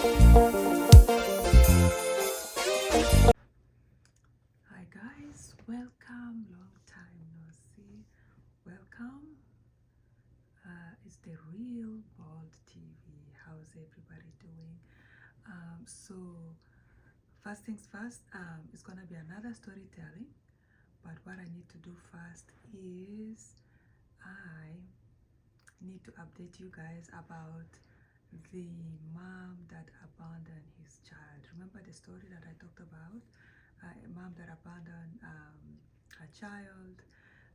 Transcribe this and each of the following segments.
Hi guys, welcome. Long time no see. Welcome. It's the Real Bold TV. How's everybody doing? So first things first. It's gonna be another storytelling. But what I need to do first is I need to update you guys about the mom that abandoned his child. Remember the story that I talked about? A mom that abandoned her child.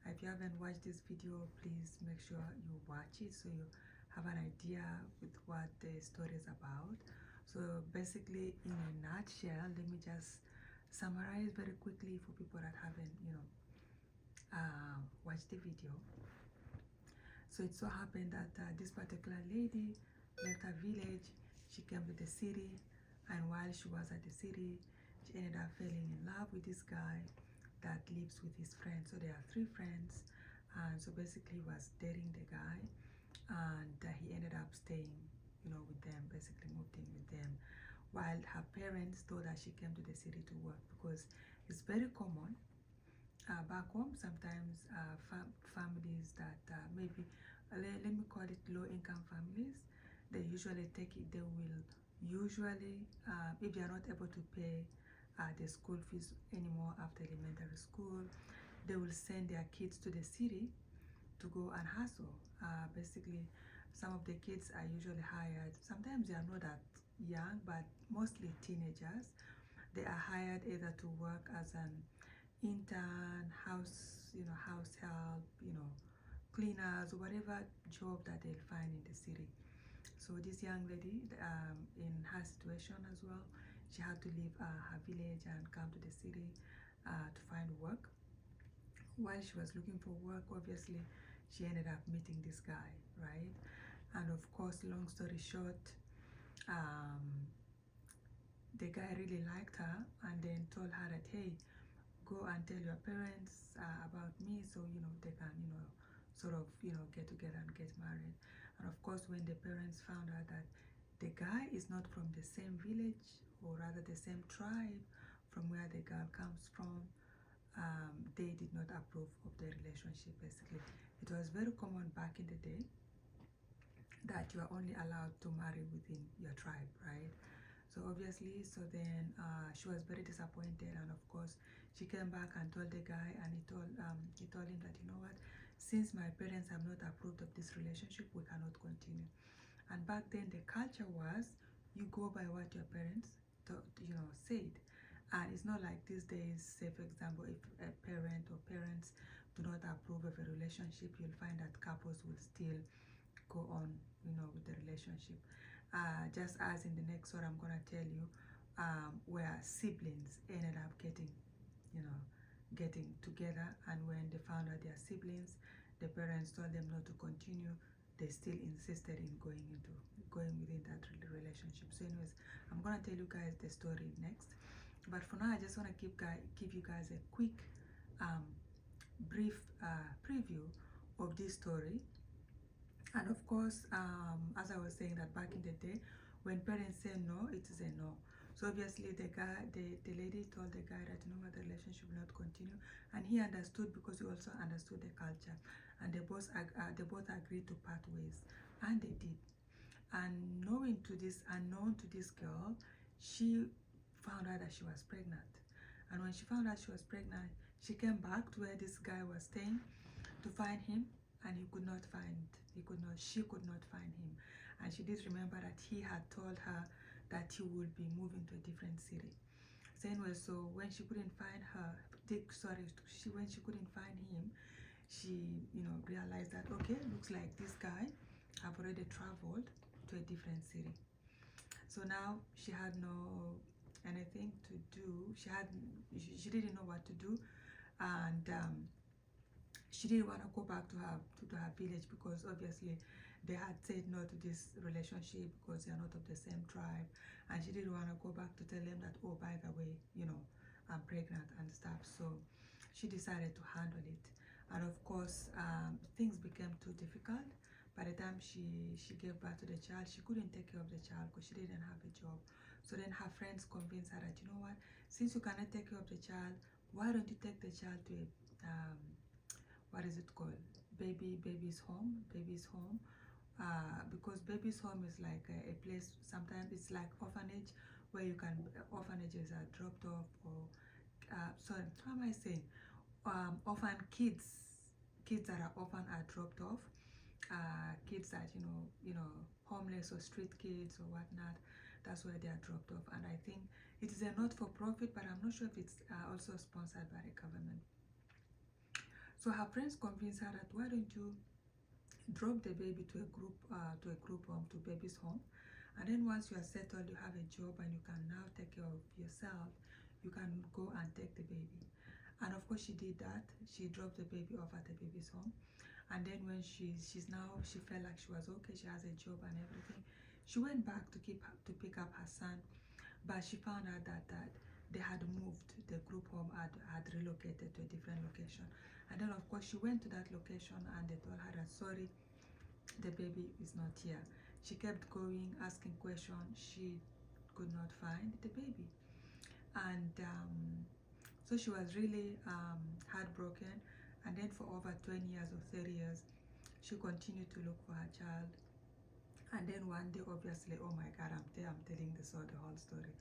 If you haven't watched this video, please make sure you watch it so you have an idea with what the story is about. So basically, in a nutshell, let me just summarize very quickly for people that haven't, watched the video. So it so happened that this particular lady left her village, she came to the city, and while she was at the city, she ended up falling in love with this guy that lives with his friends. So there are three friends, and so basically he was dating the guy, and he ended up staying, with them, basically moved in with them, while her parents thought that she came to the city to work because it's very common back home. Sometimes families that maybe let me call it low income families, they usually take it, they will usually if they are not able to pay the school fees anymore after elementary school, they will send their kids to the city to go and hustle. Basically, some of the kids are usually hired, sometimes they are not that young, but mostly teenagers. They are hired either to work as an intern, house help, cleaners, whatever job that they'll find in the city. So this young lady, in her situation as well, she had to leave her village and come to the city to find work. While she was looking for work, obviously, she ended up meeting this guy, right? And of course, long story short, um, the guy really liked her and then told her that, hey, go and tell your parents about me, so they can sort of get together and get married. And of course, when the parents found out that the guy is not from the same village, or rather the same tribe from where the girl comes from, they did not approve of the relationship. Basically, it was very common back in the day that you are only allowed to marry within your tribe, right? So obviously, so then she was very disappointed, and of course, she came back and told the guy, and he told him that, you know what, since my parents have not approved of this relationship, we cannot continue. And back then, the culture was you go by what your parents said, and it's not like these days. Say for example, if a parent or parents do not approve of a relationship, you'll find that couples will still go on, with the relationship. Just as in the next one, I'm gonna tell you, where siblings ended up getting together, and when they found out their siblings, the parents told them not to continue. They still insisted in going within that relationship. So, anyways, I'm gonna tell you guys the story next. But for now, I just wanna give you guys a quick, brief preview of this story. And of course, as I was saying, that back in the day, when parents say no, it is a no. So obviously, the lady told the guy that, what, the relationship will not continue, and he understood because he also understood the culture, and they both agreed to part ways, and they did. And unknown to this girl, she found out that she was pregnant. And when she found out she was pregnant, she came back to where this guy was staying to find him, and she could not find him. And she did remember that he had told her that he would be moving to a different city. So anyway, so when she couldn't find when she couldn't find him, she realized that, okay, looks like this guy have already traveled to a different city. So now she had no anything to do. She didn't know what to do, and she didn't want to go back to her village, because obviously they had said no to this relationship because they are not of the same tribe, and she didn't want to go back to tell them that, oh, by the way, I'm pregnant and stuff. So she decided to handle it, and of course, things became too difficult By the time she gave birth to the child, she couldn't take care of the child because she didn't have a job. So then her friends convinced her that, you know what, since you cannot take care of the child, why don't you take the child to a what is it called, baby's home, because baby's home is like a place, sometimes it's like orphanage, where you can, orphanages are dropped off, or sorry, how am I saying, orphan kids that are orphan are dropped off, kids that you know homeless or street kids or whatnot, that's where they are dropped off. And I think it is a not-for-profit, but I'm not sure if it's also sponsored by the government. So her friends convinced her that, why don't you drop the baby to a group home, to baby's home, and then once you are settled, you have a job, and you can now take care of yourself, you can go and take the baby. And of course she did that. She dropped the baby off at the baby's home, and then when she felt like she was okay, she has a job and everything, she went back to pick up her son. But she found out that they had moved, the group home had relocated to a different location. And then of course she went to that location, and they told her that, sorry, the baby is not here. She kept going, asking questions. She could not find the baby, and so she was really heartbroken. And then for over 20 years or 30 years, she continued to look for her child. And then one day, obviously, oh my God, I'm telling the whole story.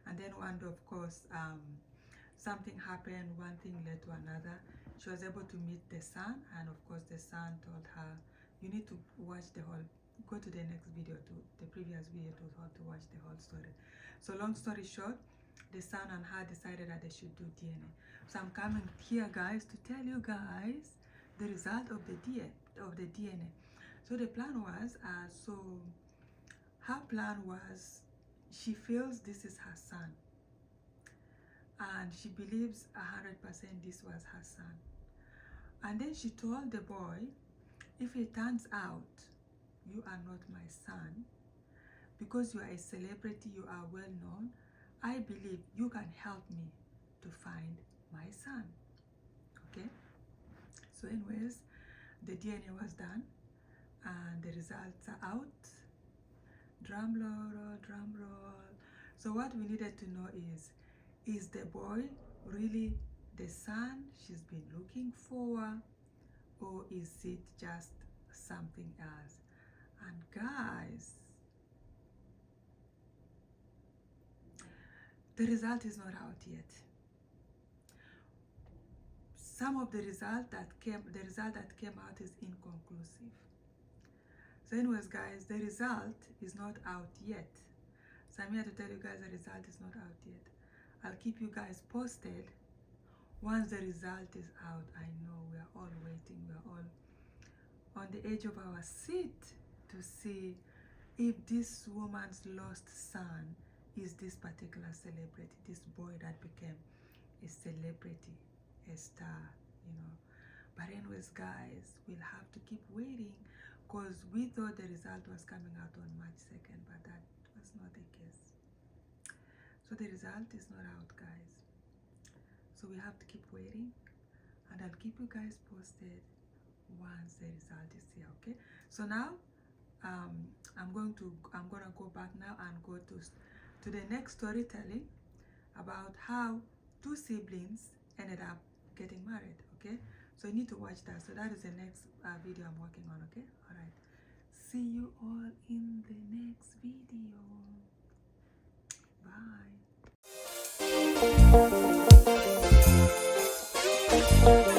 And then one day, of course, something happened. One thing led to another. She was able to meet the son, and of course, the son told her, you need to watch the whole, go to the next video, to the previous video, to watch the whole story. So long story short, the son and her decided that they should do DNA. So I'm coming here, guys, to tell you guys the result of the DNA. So the plan was, her plan was, she feels this is her son, and she believes 100% this was her son. And then she told the boy, if it turns out you are not my son, because you are a celebrity, you are well known, I believe you can help me to find my son. Okay, so anyways, the DNA was done, and the results are out. Drum roll, drum roll. So what we needed to know is the boy really the son she's been looking for, or is it just something else? And guys, the result is not out yet. Some of the result that came out is inconclusive. So anyways, guys, the result is not out yet. So I'm here to tell you guys the result is not out yet. I'll keep you guys posted once the result is out. I know we are all waiting. We are all on the edge of our seat to see if this woman's lost son is this particular celebrity, this boy that became a celebrity, a star, you know. But anyways, guys, we'll have to keep waiting, because we thought the result was coming out on March 2nd, but that was not the case. So the result is not out, guys. So we have to keep waiting, and I'll keep you guys posted once the result is here. Okay, so now I'm gonna go back now and go to the next storytelling about how two siblings ended up getting married. Okay, so you need to watch that. So that is the next video I'm working on. Okay, all right, see you all in the next video. Bye.